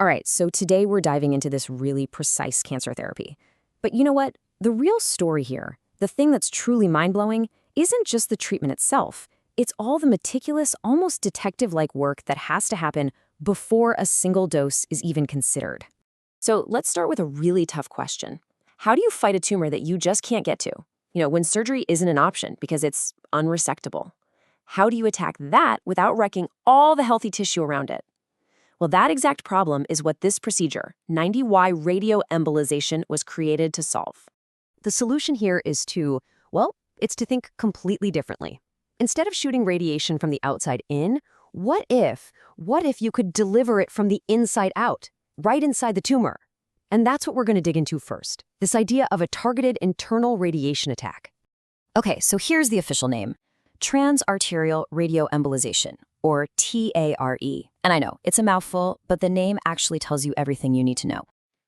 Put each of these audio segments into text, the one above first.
All right, so today we're diving into this really precise cancer therapy. But you know what? The real story here, the thing that's truly mind-blowing, isn't just the treatment itself. It's all the meticulous, almost detective-like work that has to happen before a single dose is even considered. So let's start with a really tough question. How do you fight a tumor that you just can't get to? When surgery isn't an option because it's unresectable. How do you attack that without wrecking all the healthy tissue around it? Well, that exact problem is what this procedure, ⁹ Radioembolization, was created to solve. The solution here is it's to think completely differently. Instead of shooting radiation from the outside in, what if you could deliver it from the inside out, right inside the tumor? And that's what we're going to dig into first, this idea of a targeted internal radiation attack. Okay, so here's the official name, transarterial radioembolization, or TARE. And I know, it's a mouthful, but the name actually tells you everything you need to know.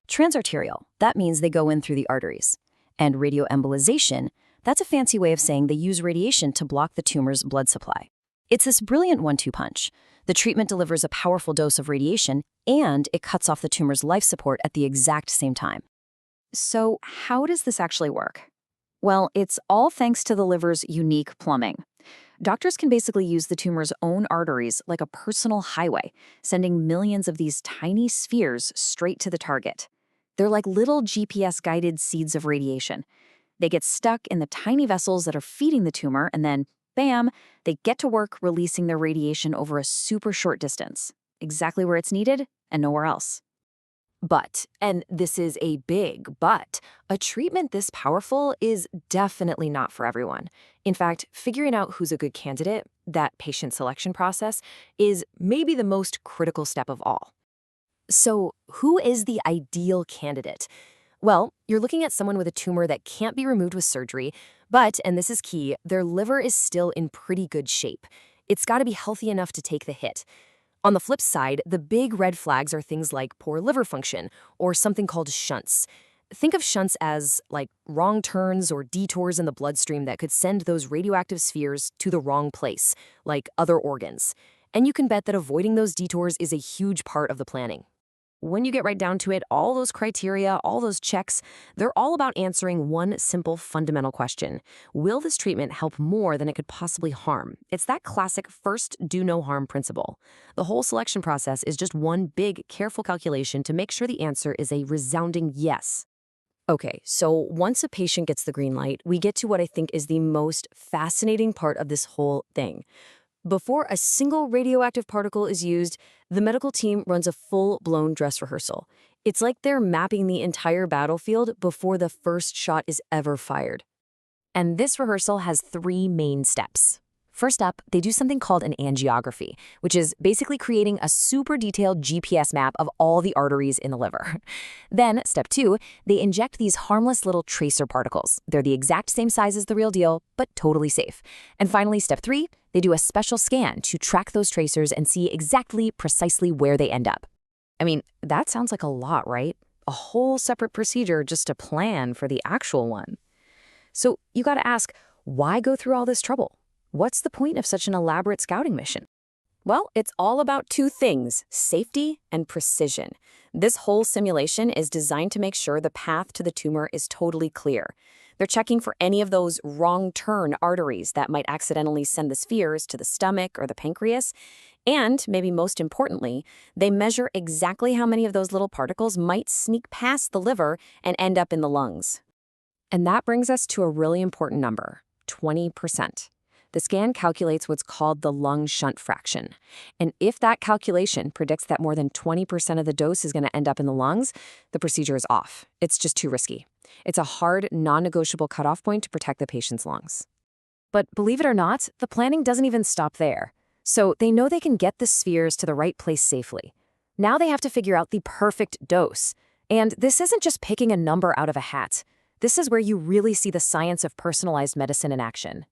Transarterial, that means they go in through the arteries. And radioembolization, that's a fancy way of saying they use radiation to block the tumor's blood supply. It's this brilliant one-two punch. The treatment delivers a powerful dose of radiation, and it cuts off the tumor's life support at the exact same time. So how does this actually work? Well, it's all thanks to the liver's unique plumbing. Doctors can basically use the tumor's own arteries like a personal highway, sending millions of these tiny spheres straight to the target. They're like little GPS-guided seeds of radiation. They get stuck in the tiny vessels that are feeding the tumor, and then, bam, they get to work releasing their radiation over a super short distance, exactly where it's needed and nowhere else. But, and this is a big but, a treatment this powerful is definitely not for everyone. In fact, figuring out who's a good candidate, that patient selection process, is maybe the most critical step of all. So, who is the ideal candidate? Well, you're looking at someone with a tumor that can't be removed with surgery, but, and this is key, their liver is still in pretty good shape. It's got to be healthy enough to take the hit. On the flip side, the big red flags are things like poor liver function or something called shunts. Think of shunts as like wrong turns or detours in the bloodstream that could send those radioactive spheres to the wrong place, like other organs. And you can bet that avoiding those detours is a huge part of the planning. When you get right down to it, all those criteria, all those checks, they're all about answering one simple fundamental question. Will this treatment help more than it could possibly harm? It's that classic first do no harm principle. The whole selection process is just one big, careful calculation to make sure the answer is a resounding yes. Okay, so once a patient gets the green light, we get to what I think is the most fascinating part of this whole thing. Before a single radioactive particle is used, the medical team runs a full-blown dress rehearsal. It's like they're mapping the entire battlefield before the first shot is ever fired. And this rehearsal has 3 main steps. First up, they do something called an angiography, which is basically creating a super detailed GPS map of all the arteries in the liver. Then, step 2, they inject these harmless little tracer particles. They're the exact same size as the real deal, but totally safe. And finally, step 3, they do a special scan to track those tracers and see precisely where they end up. I mean, that sounds like a lot, right? A whole separate procedure just to plan for the actual one. So you gotta ask, why go through all this trouble? What's the point of such an elaborate scouting mission? Well, it's all about 2 things, safety and precision. This whole simulation is designed to make sure the path to the tumor is totally clear. They're checking for any of those wrong turn arteries that might accidentally send the spheres to the stomach or the pancreas. And, maybe most importantly, they measure exactly how many of those little particles might sneak past the liver and end up in the lungs. And that brings us to a really important number, 20%. The scan calculates what's called the lung shunt fraction. And if that calculation predicts that more than 20% of the dose is going to end up in the lungs, the procedure is off. It's just too risky. It's a hard, non-negotiable cutoff point to protect the patient's lungs. But believe it or not, the planning doesn't even stop there. So they know they can get the spheres to the right place safely. Now they have to figure out the perfect dose. And this isn't just picking a number out of a hat. This is where you really see the science of personalized medicine in action.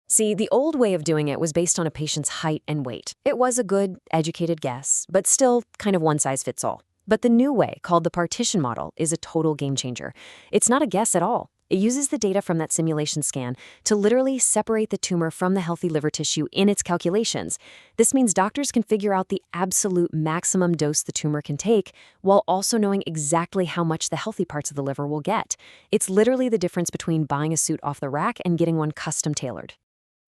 See, the old way of doing it was based on a patient's height and weight. It was a good, educated guess, but still kind of one size fits all. But the new way, called the partition model, is a total game changer. It's not a guess at all. It uses the data from that simulation scan to literally separate the tumor from the healthy liver tissue in its calculations. This means doctors can figure out the absolute maximum dose the tumor can take while also knowing exactly how much the healthy parts of the liver will get. It's literally the difference between buying a suit off the rack and getting one custom tailored.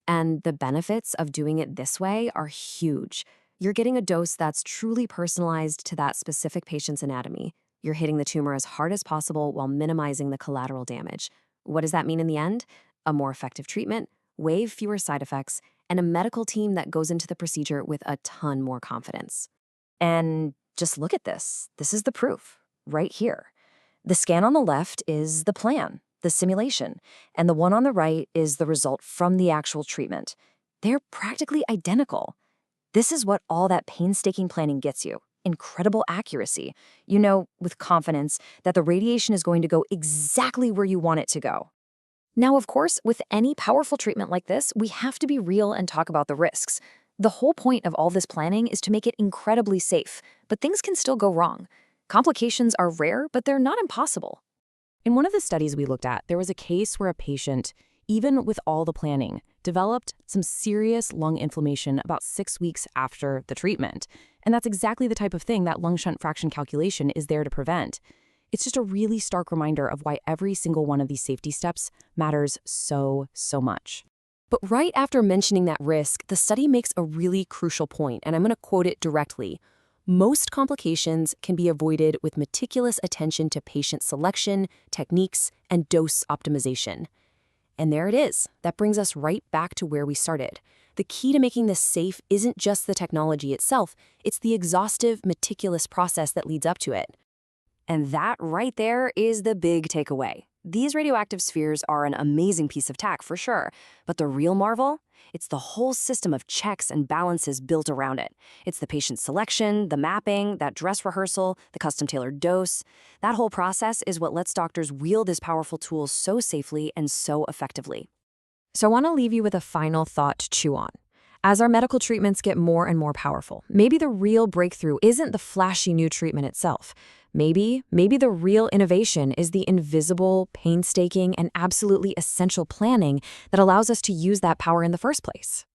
And the benefits of doing it this way are huge. You're getting a dose that's truly personalized to that specific patient's anatomy. You're hitting the tumor as hard as possible while minimizing the collateral damage. What does that mean in the end? A more effective treatment, way fewer side effects, and a medical team that goes into the procedure with a ton more confidence. And just look at this. This is the proof, right here. The scan on the left is the plan, the simulation, and the one on the right is the result from the actual treatment. They're practically identical. This is what all that painstaking planning gets you. Incredible accuracy. You know, with confidence, that the radiation is going to go exactly where you want it to go. Now, of course, with any powerful treatment like this, we have to be real and talk about the risks. The whole point of all this planning is to make it incredibly safe, but things can still go wrong. Complications are rare, but they're not impossible. In one of the studies we looked at, there was a case where a patient, even with all the planning, developed some serious lung inflammation about 6 weeks after the treatment. And that's exactly the type of thing that lung shunt fraction calculation is there to prevent. It's just a really stark reminder of why every single one of these safety steps matters so much. But right after mentioning that risk, the study makes a really crucial point, and I'm going to quote it directly. Most complications can be avoided with meticulous attention to patient selection, techniques, and dose optimization. And there it is. That brings us right back to where we started. The key to making this safe isn't just the technology itself, it's the exhaustive, meticulous process that leads up to it. And that right there is the big takeaway. These radioactive spheres are an amazing piece of tech for sure, but the real marvel? It's the whole system of checks and balances built around it. It's the patient selection, the mapping, that dress rehearsal, the custom-tailored dose. That whole process is what lets doctors wield this powerful tool so safely and so effectively. So I want to leave you with a final thought to chew on. As our medical treatments get more and more powerful, maybe the real breakthrough isn't the flashy new treatment itself. Maybe the real innovation is the invisible, painstaking, and absolutely essential planning that allows us to use that power in the first place.